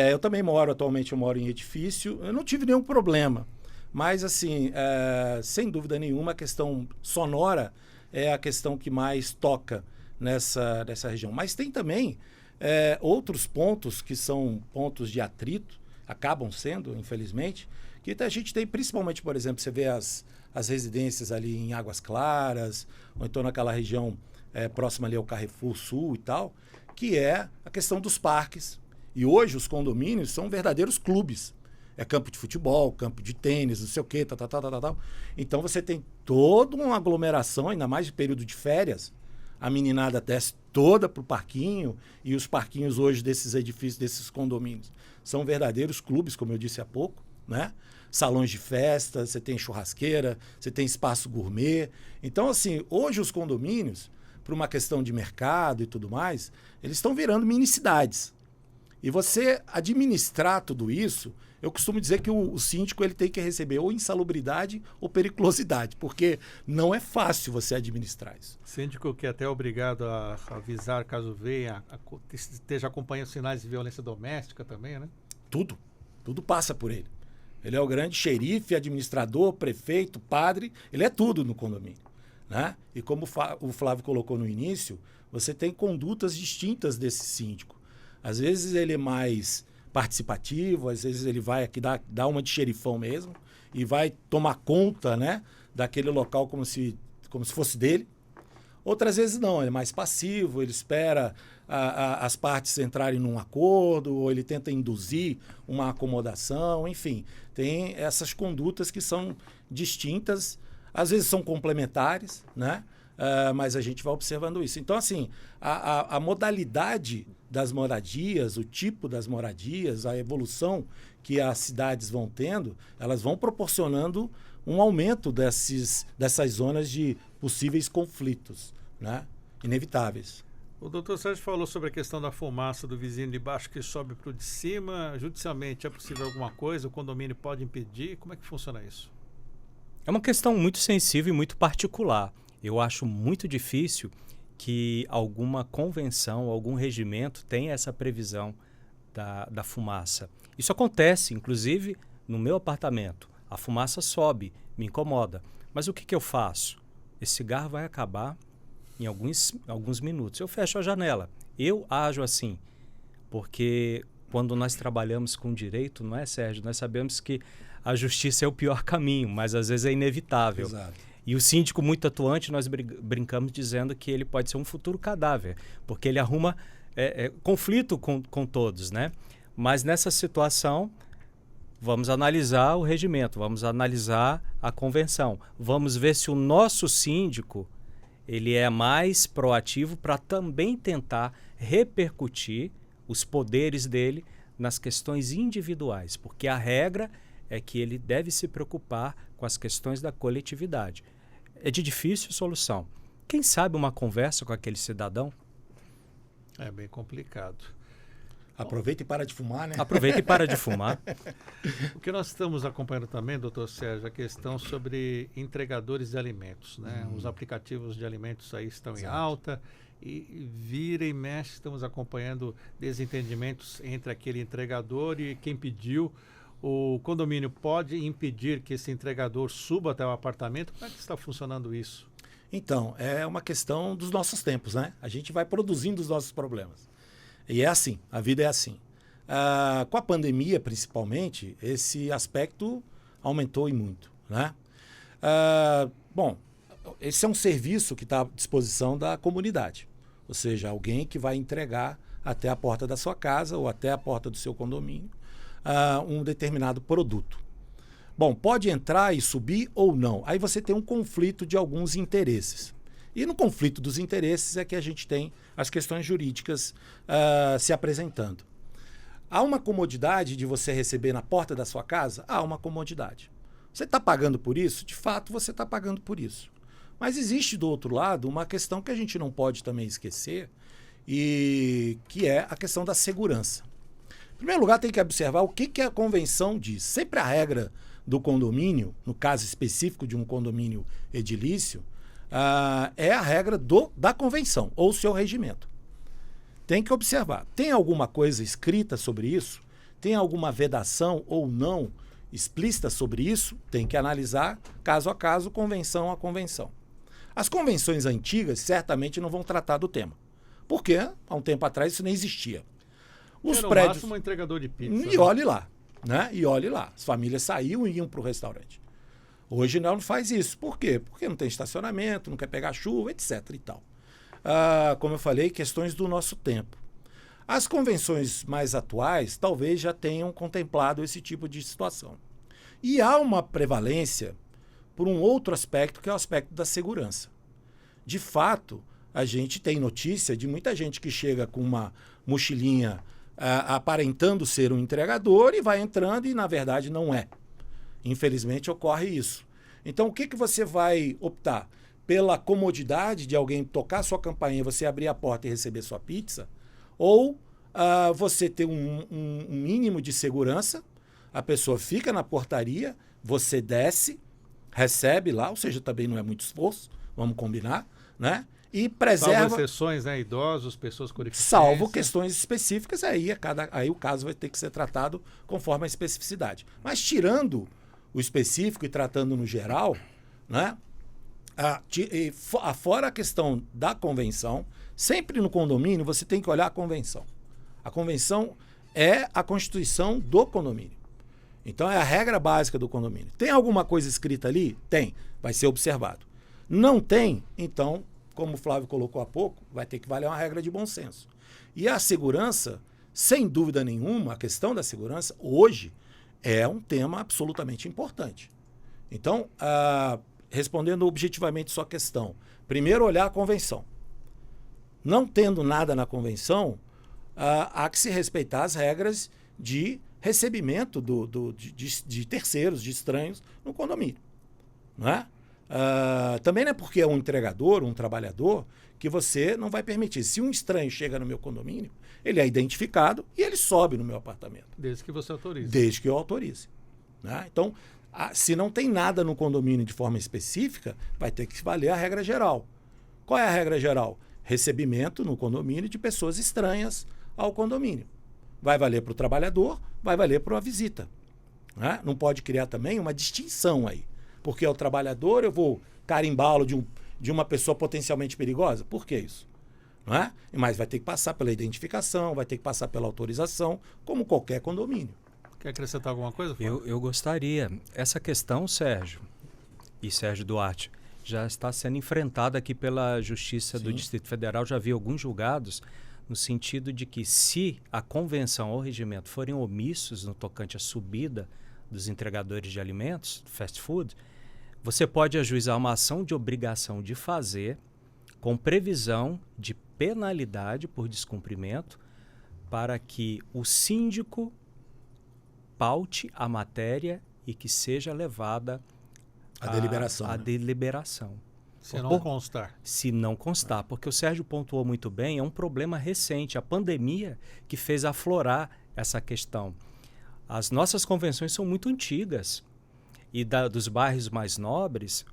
Eu também atualmente eu moro em edifício, eu não tive nenhum problema. Mas, assim, sem dúvida nenhuma, a questão sonora é a questão que mais toca nessa região. Mas tem também outros pontos que são pontos de atrito, acabam sendo, infelizmente, que a gente tem principalmente, por exemplo, você vê as residências ali em Águas Claras, ou então naquela região próxima ali ao Carrefour Sul e tal, que é a questão dos parques. E hoje os condomínios são verdadeiros clubes. É campo de futebol, campo de tênis, não sei o quê, tal. Então você tem toda uma aglomeração, ainda mais de período de férias. A meninada desce toda para o parquinho, e os parquinhos hoje desses edifícios, desses condomínios, são verdadeiros clubes, como eu disse há pouco, né? Salões de festa, você tem churrasqueira, você tem espaço gourmet. Então, assim, hoje os condomínios, por uma questão de mercado e tudo mais, eles estão virando mini-cidades. E você administrar tudo isso, eu costumo dizer que o síndico ele tem que receber ou insalubridade ou periculosidade, porque não é fácil você administrar isso. Síndico que é até obrigado a avisar caso venha, esteja acompanhando sinais de violência doméstica também, né? Tudo passa por ele. Ele é o grande xerife, administrador, prefeito, padre, ele é tudo no condomínio, né? E como o Flávio colocou no início, você tem condutas distintas desse síndico. Às vezes ele é mais participativo, às vezes ele vai aqui dar uma de xerifão mesmo e vai tomar conta, né, daquele local como se fosse dele. Outras vezes não, ele é mais passivo, ele espera as partes entrarem num acordo, ou ele tenta induzir uma acomodação, enfim. Tem essas condutas que são distintas, às vezes são complementares, né? Mas a gente vai observando isso. Então, assim, a modalidade das moradias, o tipo das moradias, a evolução que as cidades vão tendo, elas vão proporcionando um aumento dessas zonas de possíveis conflitos, né? Inevitáveis. O doutor Sérgio falou sobre a questão da fumaça do vizinho de baixo que sobe para o de cima. Judicialmente é possível alguma coisa? O condomínio pode impedir? Como é que funciona isso? É uma questão muito sensível e muito particular. Eu acho muito difícil que alguma convenção, algum regimento tenha essa previsão da fumaça. Isso acontece, inclusive, no meu apartamento. A fumaça sobe, me incomoda. Mas o que eu faço? Esse cigarro vai acabar em alguns minutos. Eu fecho a janela. Eu ajo assim, porque quando nós trabalhamos com direito, não é, Sérgio? Nós sabemos que a justiça é o pior caminho, mas às vezes é inevitável. Exato. E o síndico muito atuante, nós brincamos dizendo que ele pode ser um futuro cadáver, porque ele arruma conflito com todos, né? Mas nessa situação, vamos analisar o regimento, vamos analisar a convenção, vamos ver se o nosso síndico ele é mais proativo para também tentar repercutir os poderes dele nas questões individuais, porque a regra é que ele deve se preocupar com as questões da coletividade. É de difícil solução. Quem sabe uma conversa com aquele cidadão? É bem complicado. Aproveita e para de fumar, né? Aproveita e para de fumar. O que nós estamos acompanhando também, doutor Sérgio, a questão sobre entregadores de alimentos, né? Os aplicativos de alimentos aí estão em alta e vira e mexe, estamos acompanhando desentendimentos entre aquele entregador e quem pediu. O condomínio pode impedir que esse entregador suba até o apartamento? Como é que está funcionando isso? Então, é uma questão dos nossos tempos, né? A gente vai produzindo os nossos problemas. E é assim, a vida é assim. Com a pandemia, principalmente, esse aspecto aumentou e muito, né? Bom, esse é um serviço que está à disposição da comunidade. Ou seja, alguém que vai entregar até a porta da sua casa ou até a porta do seu condomínio um determinado produto. Bom, pode entrar e subir ou não. Aí você tem um conflito de alguns interesses. E no conflito dos interesses é que a gente tem as questões jurídicas se apresentando. Há uma comodidade de você receber na porta da sua casa? Há uma comodidade. Você está pagando por isso? De fato, você está pagando por isso. Mas existe, do outro lado, uma questão que a gente não pode também esquecer, e que é a questão da segurança. Em primeiro lugar, tem que observar o que a convenção diz. Sempre a regra do condomínio, no caso específico de um condomínio edilício, é a regra da convenção, ou seu regimento. Tem que observar. Tem alguma coisa escrita sobre isso? Tem alguma vedação ou não explícita sobre isso? Tem que analisar caso a caso, convenção a convenção. As convenções antigas certamente não vão tratar do tema. Porque há um tempo atrás isso nem existia. Os prédios, um entregador de pizza. E olhe lá, né? E olhe lá. As famílias saíam e iam para o restaurante. Hoje não faz isso. Por quê? Porque não tem estacionamento, não quer pegar chuva, etc. e tal. Como eu falei, questões do nosso tempo. As convenções mais atuais talvez já tenham contemplado esse tipo de situação. E há uma prevalência por um outro aspecto, que é o aspecto da segurança. De fato, a gente tem notícia de muita gente que chega com uma mochilinha aparentando ser um entregador e vai entrando e, na verdade, não é. Infelizmente, ocorre isso. Então, o que você vai optar? Pela comodidade de alguém tocar sua campainha, você abrir a porta e receber sua pizza? Ou você ter um mínimo de segurança, a pessoa fica na portaria, você desce, recebe lá, ou seja, também não é muito esforço, vamos combinar, né? E preserva... Salvo exceções, né? Idosos, pessoas com deficiência. Salvo questões específicas, aí o caso vai ter que ser tratado conforme a especificidade. Mas tirando o específico e tratando no geral, né? Fora a questão da convenção, sempre no condomínio você tem que olhar a convenção. A convenção é a constituição do condomínio. Então é a regra básica do condomínio. Tem alguma coisa escrita ali? Tem. Vai ser observado. Não tem? Então, como o Flávio colocou há pouco, vai ter que valer uma regra de bom senso. E a segurança, sem dúvida nenhuma, a questão da segurança, hoje, é um tema absolutamente importante. Então, respondendo objetivamente sua questão, primeiro olhar a convenção. Não tendo nada na convenção, há que se respeitar as regras de recebimento de terceiros, de estranhos no condomínio. Não é? Também não é porque é um entregador, um trabalhador, que você não vai permitir. Se um estranho chega no meu condomínio, ele é identificado e ele sobe no meu apartamento. Desde que você autorize. Desde que eu autorize. Né? Então, se não tem nada no condomínio de forma específica, vai ter que valer a regra geral. Qual é a regra geral? Recebimento no condomínio de pessoas estranhas ao condomínio. Vai valer para o trabalhador, vai valer para a visita. Né? Não pode criar também uma distinção aí. Porque é o trabalhador, eu vou carimbá-lo de uma pessoa potencialmente perigosa? Por que isso? Não é? Mas vai ter que passar pela identificação, vai ter que passar pela autorização, como qualquer condomínio. Quer acrescentar alguma coisa? Eu gostaria. Essa questão, Sérgio e Sérgio Duarte, já está sendo enfrentada aqui pela Justiça do Distrito Federal. Já vi alguns julgados no sentido de que se a convenção ou regimento forem omissos no tocante à subida dos entregadores de alimentos, fast food, você pode ajuizar uma ação de obrigação de fazer com previsão de penalidade por descumprimento para que o síndico paute a matéria e que seja levada a deliberação. A deliberação. Se não constar. Se não constar, porque o Sérgio pontuou muito bem, é um problema recente, a pandemia que fez aflorar essa questão. As nossas convenções são muito antigas e dos bairros mais nobres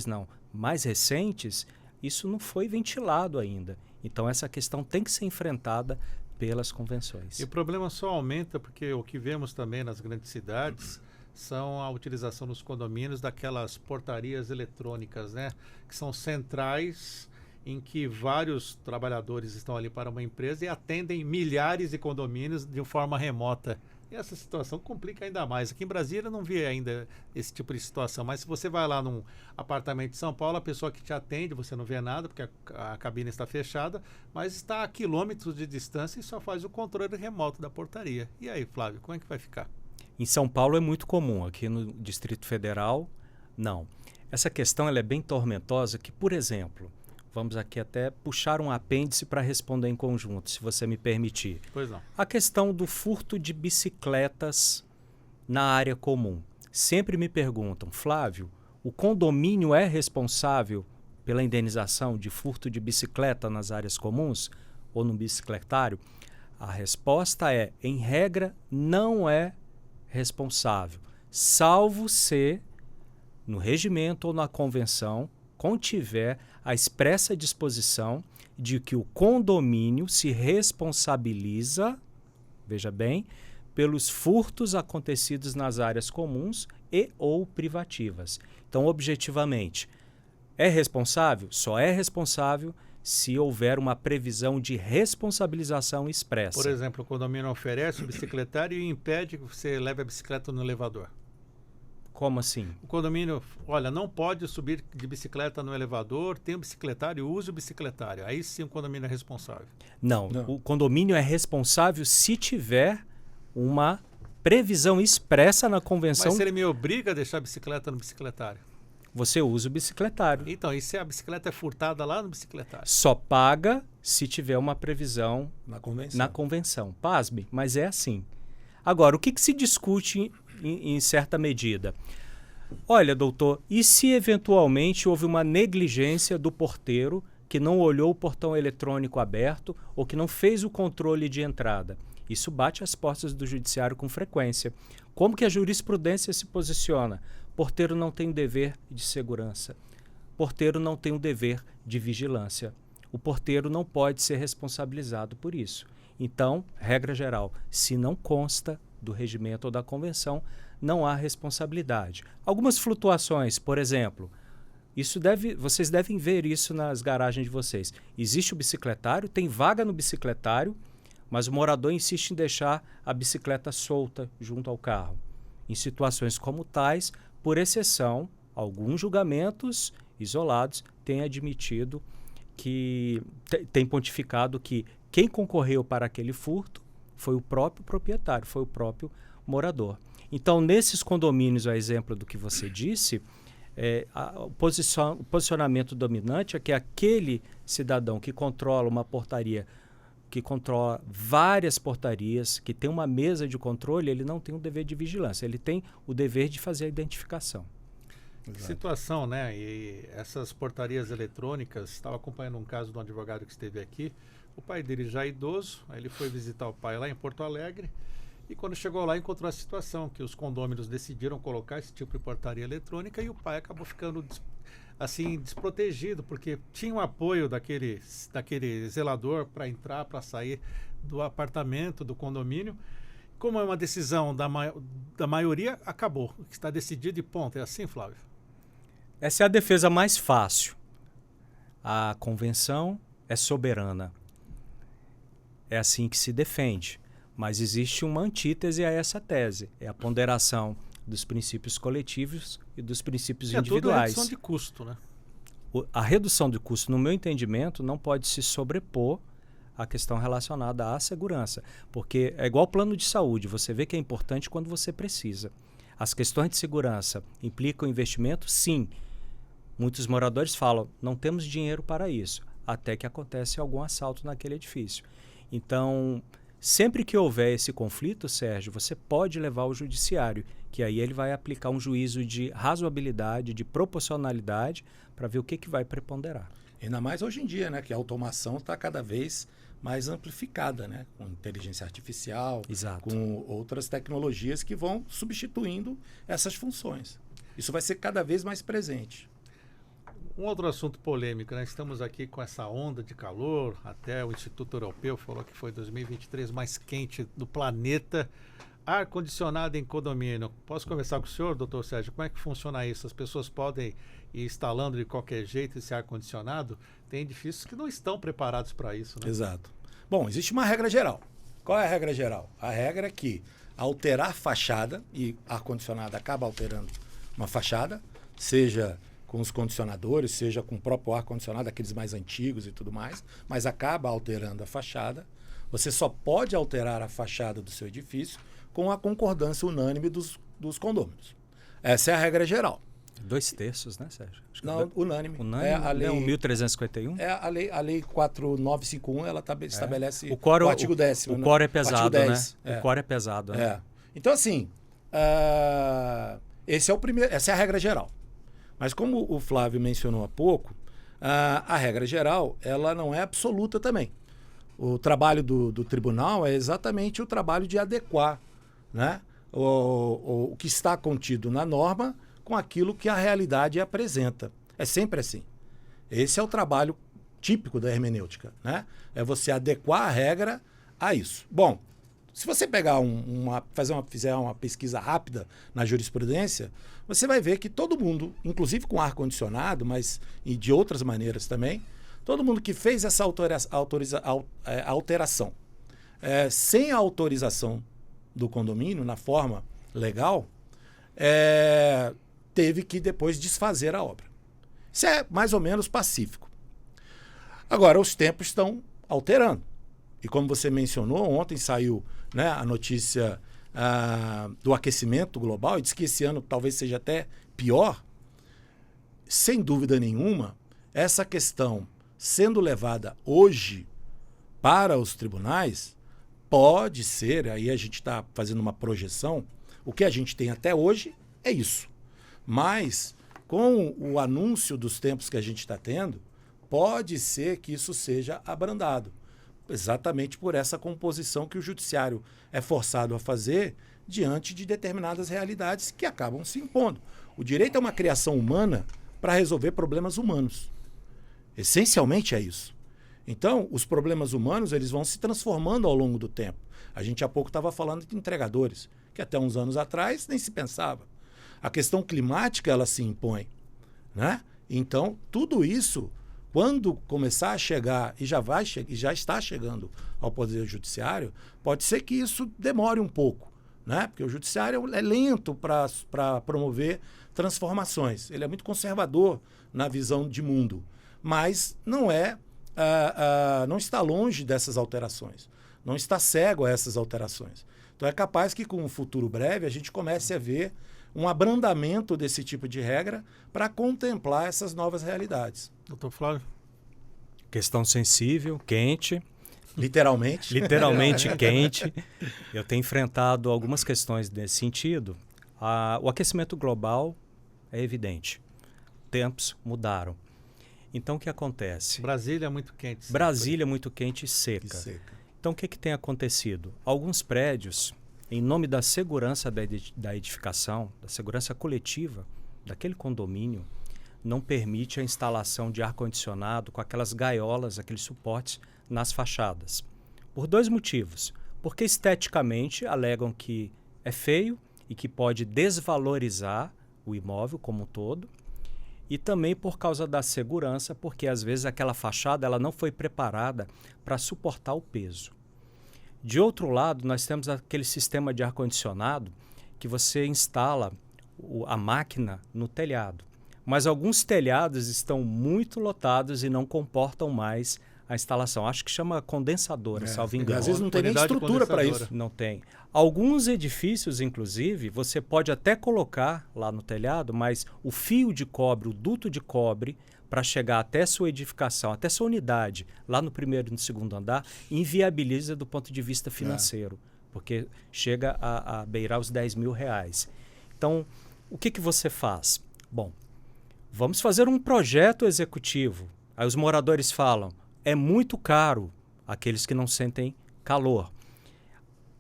não, mais recentes, isso não foi ventilado ainda. Então essa questão tem que ser enfrentada pelas convenções. E o problema só aumenta porque o que vemos também nas grandes cidades são a utilização nos condomínios daquelas portarias eletrônicas, né? Que são centrais em que vários trabalhadores estão ali para uma empresa e atendem milhares de condomínios de forma remota. E essa situação complica ainda mais. Aqui em Brasília eu não vi ainda esse tipo de situação, mas se você vai lá num apartamento de São Paulo, a pessoa que te atende, você não vê nada, porque a cabine está fechada, mas está a quilômetros de distância e só faz o controle remoto da portaria. E aí, Flávio, como é que vai ficar? Em São Paulo é muito comum, aqui no Distrito Federal, não. Essa questão ela é bem tormentosa que, por exemplo, Vamos aqui até puxar um apêndice para responder em conjunto, se você me permitir. Pois não. A questão do furto de bicicletas na área comum. Sempre me perguntam, Flávio, o condomínio é responsável pela indenização de furto de bicicleta nas áreas comuns ou no bicicletário? A resposta é, em regra, não é responsável, salvo se no regimento ou na convenção contiver a expressa disposição de que o condomínio se responsabiliza, veja bem, pelos furtos acontecidos nas áreas comuns e ou privativas. Então, objetivamente, é responsável? Só é responsável se houver uma previsão de responsabilização expressa. Por exemplo, o condomínio oferece o bicicletário e impede que você leve a bicicleta no elevador. Como assim? O condomínio, olha, não pode subir de bicicleta no elevador, tem um bicicletário, use o bicicletário. Aí sim o condomínio é responsável. Não, o condomínio é responsável se tiver uma previsão expressa na convenção. Mas se ele me obriga a deixar a bicicleta no bicicletário? Você usa o bicicletário. Então, e se a bicicleta é furtada lá no bicicletário? Só paga se tiver uma previsão na convenção. Pasme, mas é assim. Agora, o que se discute em certa medida? Olha, doutor, e se eventualmente houve uma negligência do porteiro que não olhou o portão eletrônico aberto ou que não fez o controle de entrada? Isso bate às portas do judiciário com frequência. Como que a jurisprudência se posiciona? Porteiro não tem dever de segurança. Porteiro não tem um dever de vigilância. O porteiro não pode ser responsabilizado por isso. Então, regra geral, se não consta do regimento ou da convenção, não há responsabilidade. Algumas flutuações, por exemplo, vocês devem ver isso nas garagens de vocês. Existe o bicicletário, tem vaga no bicicletário, mas o morador insiste em deixar a bicicleta solta junto ao carro. Em situações como tais, por exceção, alguns julgamentos isolados têm admitido que tem pontificado que quem concorreu para aquele furto foi o próprio proprietário, foi o próprio morador. Então, nesses condomínios, a exemplo do que você disse, o posicionamento dominante é que aquele cidadão que controla uma portaria, que controla várias portarias, que tem uma mesa de controle, ele não tem o dever de vigilância, ele tem o dever de fazer a identificação. Que situação, né? E essas portarias eletrônicas, estava acompanhando um caso de um advogado que esteve aqui, o pai dele já é idoso, aí ele foi visitar o pai lá em Porto Alegre e quando chegou lá encontrou a situação que os condôminos decidiram colocar esse tipo de portaria eletrônica e o pai acabou ficando assim desprotegido porque tinha o apoio daquele zelador para entrar, para sair do apartamento, do condomínio. Como é uma decisão da maioria, acabou. Está decidido e ponto. É assim, Flávio? Essa é a defesa mais fácil. A convenção é soberana. É assim que se defende. Mas existe uma antítese a essa tese. É a ponderação dos princípios coletivos e dos princípios individuais. Tudo é redução de custo, né? A redução de custo, no meu entendimento, não pode se sobrepor à questão relacionada à segurança. Porque é igual plano de saúde. Você vê que é importante quando você precisa. As questões de segurança implicam investimento? Sim. Muitos moradores falam, não temos dinheiro para isso. Até que acontece algum assalto naquele edifício. Então, sempre que houver esse conflito, Sérgio, você pode levar ao judiciário, que aí ele vai aplicar um juízo de razoabilidade, de proporcionalidade, para ver o que vai preponderar. Ainda mais hoje em dia, né, que a automação está cada vez mais amplificada, né, com inteligência artificial, Exato. Com outras tecnologias que vão substituindo essas funções. Isso vai ser cada vez mais presente. Um outro assunto polêmico, né? Estamos aqui com essa onda de calor, até o Instituto Europeu falou que foi 2023 mais quente do planeta. Ar-condicionado em condomínio. Posso conversar com o senhor, doutor Sérgio? Como é que funciona isso? As pessoas podem ir instalando de qualquer jeito esse ar-condicionado? Tem edifícios que não estão preparados para isso, né? Exato. Bom, existe uma regra geral. Qual é a regra geral? A regra é que alterar fachada, e ar-condicionado acaba alterando uma fachada, seja com os condicionadores, seja com o próprio ar-condicionado, aqueles mais antigos e tudo mais, mas acaba alterando a fachada. Você só pode alterar a fachada do seu edifício com a concordância unânime dos condôminos. Essa é a regra geral. 2/3, né, Sérgio? Acho que Não, unânime. Unânime? É a lei, não, 1351? É a lei 4951, ela estabelece o artigo 10º. O quórum é pesado, 10, né? O quórum é pesado, né? É. Então, assim, essa é a regra geral. Mas como o Flávio mencionou há pouco, a regra geral ela não é absoluta também. O trabalho do tribunal é exatamente o trabalho de adequar, né, o que está contido na norma com aquilo que a realidade apresenta. É sempre assim. Esse é o trabalho típico da hermenêutica, né? É você adequar a regra a isso. Bom, se você pegar fizer uma pesquisa rápida na jurisprudência, você vai ver que todo mundo, inclusive com ar-condicionado, mas e de outras maneiras também, todo mundo que fez essa alteração sem a autorização do condomínio, na forma legal, teve que depois desfazer a obra. Isso é mais ou menos pacífico. Agora, os tempos estão alterando. E como você mencionou, ontem saiu, né, a notícia do aquecimento global, e diz que esse ano talvez seja até pior. Sem dúvida nenhuma, essa questão sendo levada hoje para os tribunais, pode ser, aí a gente está fazendo uma projeção, o que a gente tem até hoje é isso. Mas, com o anúncio dos tempos que a gente está tendo, pode ser que isso seja abrandado. Exatamente por essa composição que o judiciário é forçado a fazer diante de determinadas realidades que acabam se impondo. O direito é uma criação humana para resolver problemas humanos. Essencialmente é isso. Então, os problemas humanos eles vão se transformando ao longo do tempo. A gente há pouco estava falando de entregadores, que até uns anos atrás nem se pensava. A questão climática ela se impõe, né? Então, tudo isso, quando começar a chegar, e já está chegando ao Poder Judiciário, pode ser que isso demore um pouco, né? Porque o Judiciário é lento para promover transformações. Ele é muito conservador na visão de mundo, mas não está longe dessas alterações, não está cego a essas alterações. Então é capaz que com um futuro breve a gente comece a ver um abrandamento desse tipo de regra para contemplar essas novas realidades. Doutor Flávio? Questão sensível, quente. Literalmente. Literalmente quente. Eu tenho enfrentado algumas questões nesse sentido. O aquecimento global é evidente. Tempos mudaram. Então, o que acontece? Brasília é muito quente. Brasília é muito quente e seca. Então, o que tem acontecido? Alguns prédios, em nome da segurança da edificação, da segurança coletiva daquele condomínio, não permite a instalação de ar-condicionado com aquelas gaiolas, aqueles suportes nas fachadas. Por 2 motivos. Porque esteticamente alegam que é feio e que pode desvalorizar o imóvel como um todo. E também por causa da segurança, porque às vezes aquela fachada ela não foi preparada para suportar o peso. De outro lado, nós temos aquele sistema de ar-condicionado que você instala a máquina no telhado. Mas alguns telhados estão muito lotados e não comportam mais a instalação. Acho que chama condensadora, salvo engano. Às vezes não tem nem estrutura para isso. Não tem. Alguns edifícios, inclusive, você pode até colocar lá no telhado, mas o fio de cobre, o duto de cobre, para chegar até sua edificação, até sua unidade, lá no 1º e no 2º andar, inviabiliza do ponto de vista financeiro, porque chega a beirar os R$10.000. Então, o que você faz? Bom, vamos fazer um projeto executivo. Aí os moradores falam, é muito caro, aqueles que não sentem calor.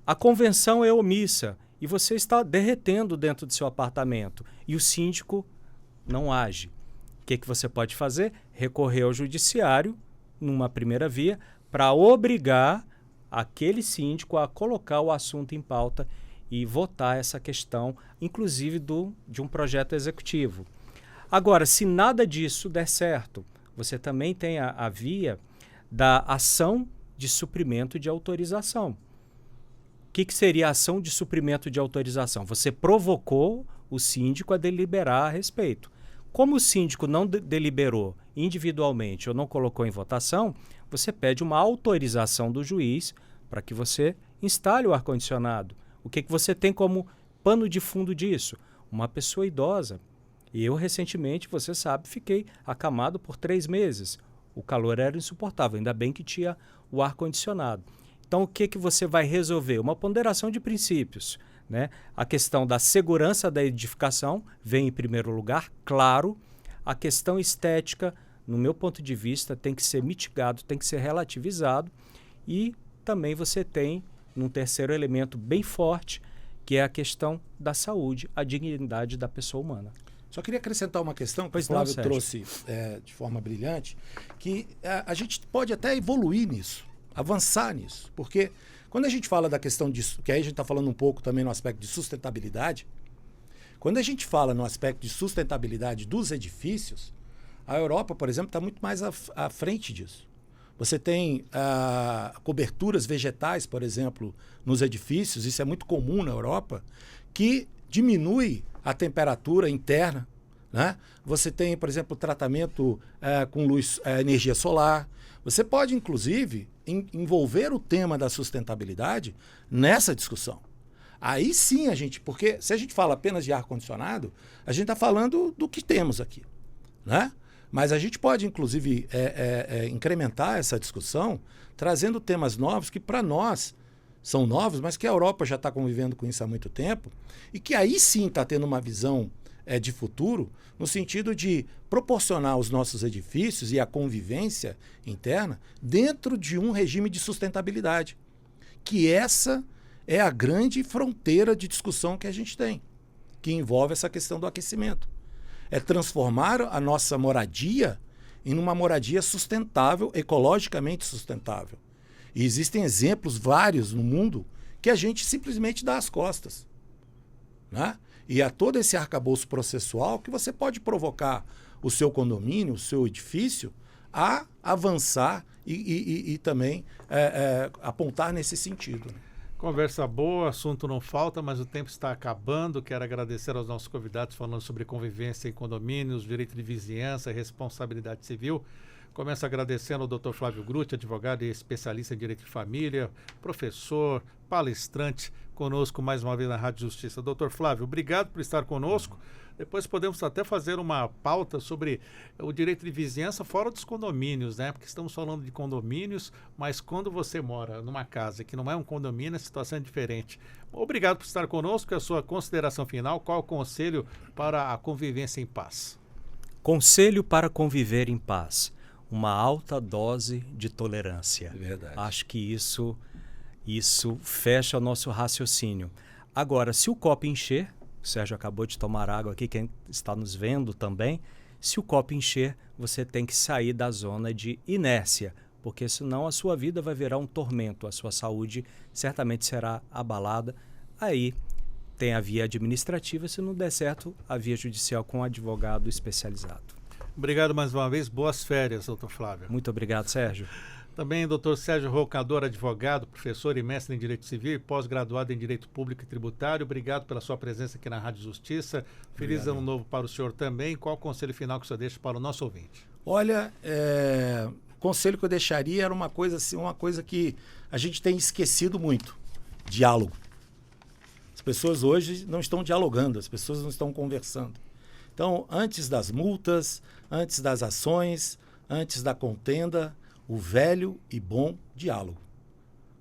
A convenção é omissa e você está derretendo dentro do seu apartamento e o síndico não age. O que você pode fazer? Recorrer ao judiciário, numa primeira via, para obrigar aquele síndico a colocar o assunto em pauta e votar essa questão, inclusive de um projeto executivo. Agora, se nada disso der certo, você também tem a via da ação de suprimento de autorização. O que seria a ação de suprimento de autorização? Você provocou o síndico a deliberar a respeito. Como o síndico não deliberou individualmente ou não colocou em votação, você pede uma autorização do juiz para que você instale o ar-condicionado. O que você tem como pano de fundo disso? Uma pessoa idosa. E eu, recentemente, você sabe, fiquei acamado por 3 meses. O calor era insuportável, ainda bem que tinha o ar-condicionado. Então, o que você vai resolver? Uma ponderação de princípios, né? A questão da segurança da edificação vem em primeiro lugar, claro. A questão estética, no meu ponto de vista, tem que ser mitigado, tem que ser relativizado. E também você tem, num terceiro elemento bem forte, que é a questão da saúde, a dignidade da pessoa humana. Só queria acrescentar uma questão que o Flávio trouxe de forma brilhante, que a gente pode até evoluir nisso, avançar nisso. Porque quando a gente fala da questão disso, que aí a gente está falando um pouco também no aspecto de sustentabilidade, quando a gente fala no aspecto de sustentabilidade dos edifícios, a Europa, por exemplo, está muito mais à frente disso. Você tem coberturas vegetais, por exemplo, nos edifícios, isso é muito comum na Europa, que diminui a temperatura interna, né? Você tem, por exemplo, tratamento com luz, energia solar. Você pode, inclusive, envolver o tema da sustentabilidade nessa discussão. Aí sim porque se a gente fala apenas de ar-condicionado, a gente está falando do que temos aqui, né? Mas a gente pode, inclusive, incrementar essa discussão trazendo temas novos que, para nós, são novos, mas que a Europa já está convivendo com isso há muito tempo e que aí sim está tendo uma visão de futuro no sentido de proporcionar os nossos edifícios e a convivência interna dentro de um regime de sustentabilidade, que essa é a grande fronteira de discussão que a gente tem, que envolve essa questão do aquecimento. É transformar a nossa moradia em uma moradia sustentável, ecologicamente sustentável. E existem exemplos vários no mundo que a gente simplesmente dá as costas, né? E há todo esse arcabouço processual que você pode provocar o seu condomínio, o seu edifício, a avançar e também apontar nesse sentido. Conversa boa, assunto não falta, mas o tempo está acabando. Quero agradecer aos nossos convidados falando sobre convivência em condomínios, direito de vizinhança e responsabilidade civil. Começo agradecendo ao Dr. Flávio Grutti, advogado e especialista em direito de família, professor, palestrante, conosco mais uma vez na Rádio Justiça. Dr. Flávio, obrigado por estar conosco. Depois podemos até fazer uma pauta sobre o direito de vizinhança fora dos condomínios, né? Porque estamos falando de condomínios, mas quando você mora numa casa que não é um condomínio, a situação é diferente. Obrigado por estar conosco. A sua consideração final, qual o conselho para a convivência em paz? Conselho para conviver em paz. Uma alta dose de tolerância. É verdade. Acho que isso fecha o nosso raciocínio. Agora, se o copo encher, o Sérgio acabou de tomar água aqui, quem está nos vendo também, se o copo encher, você tem que sair da zona de inércia, porque senão a sua vida vai virar um tormento, a sua saúde certamente será abalada. Aí tem a via administrativa, se não der certo, a via judicial com um advogado especializado. Obrigado mais uma vez, boas férias, doutor Flávio. Muito obrigado, Sérgio. Também doutor Sérgio Rocador, advogado, professor e mestre em Direito Civil e pós-graduado em Direito Público e Tributário. Obrigado pela sua presença aqui na Rádio Justiça. Feliz ano novo para o senhor também. Qual o conselho final que o senhor deixa para o nosso ouvinte? Olha, o conselho que eu deixaria era uma coisa assim, uma coisa que a gente tem esquecido muito: diálogo. As pessoas hoje não estão dialogando, as pessoas não estão conversando. Então, antes das multas, antes das ações, antes da contenda, o velho e bom diálogo.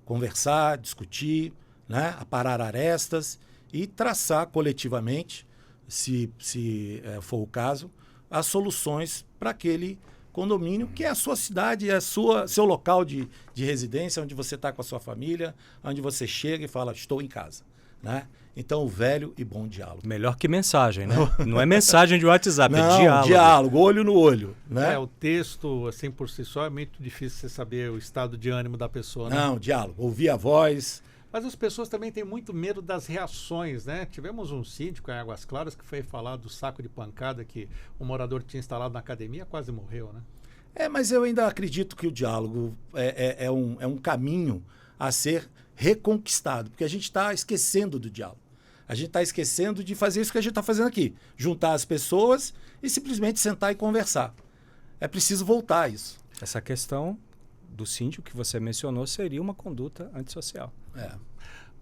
Conversar, discutir, né, aparar arestas e traçar coletivamente, se for o caso, as soluções para aquele condomínio, que é a sua cidade, é seu local de residência, onde você está com a sua família, onde você chega e fala, estou em casa, né? Então, o velho e bom diálogo. Melhor que mensagem, né? Não é mensagem de WhatsApp, não, é diálogo. Diálogo, olho no olho, né? O texto, assim, por si só, é muito difícil você saber o estado de ânimo da pessoa, né? Não, diálogo, ouvir a voz. Mas as pessoas também têm muito medo das reações, né? Tivemos um síndico em Águas Claras que foi falar do saco de pancada que o morador tinha instalado na academia, quase morreu, né? Mas eu ainda acredito que o diálogo é um caminho a ser reconquistado, porque a gente está esquecendo do diálogo. A gente está esquecendo de fazer isso que a gente está fazendo aqui. Juntar as pessoas e simplesmente sentar e conversar. É preciso voltar a isso. Essa questão do síndico que você mencionou seria uma conduta antissocial.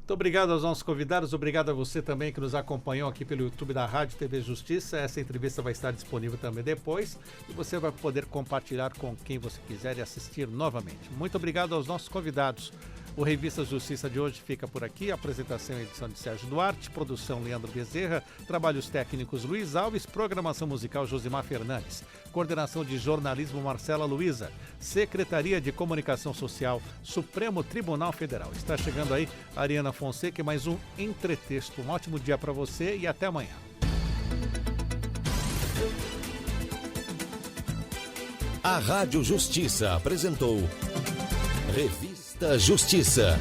Muito obrigado aos nossos convidados, obrigado a você também que nos acompanhou aqui pelo YouTube da Rádio TV Justiça. Essa entrevista vai estar disponível também depois e você vai poder compartilhar com quem você quiser e assistir novamente. Muito obrigado aos nossos convidados. O Revista Justiça de hoje fica por aqui. Apresentação e edição de Sérgio Duarte, produção Leandro Bezerra, trabalhos técnicos Luiz Alves, programação musical Josimar Fernandes, coordenação de jornalismo Marcela Luiza, Secretaria de Comunicação Social, Supremo Tribunal Federal. Está chegando aí a Ariana Fonseca e mais um Entretexto. Um ótimo dia para você e até amanhã. A Rádio Justiça apresentou Revista Justiça.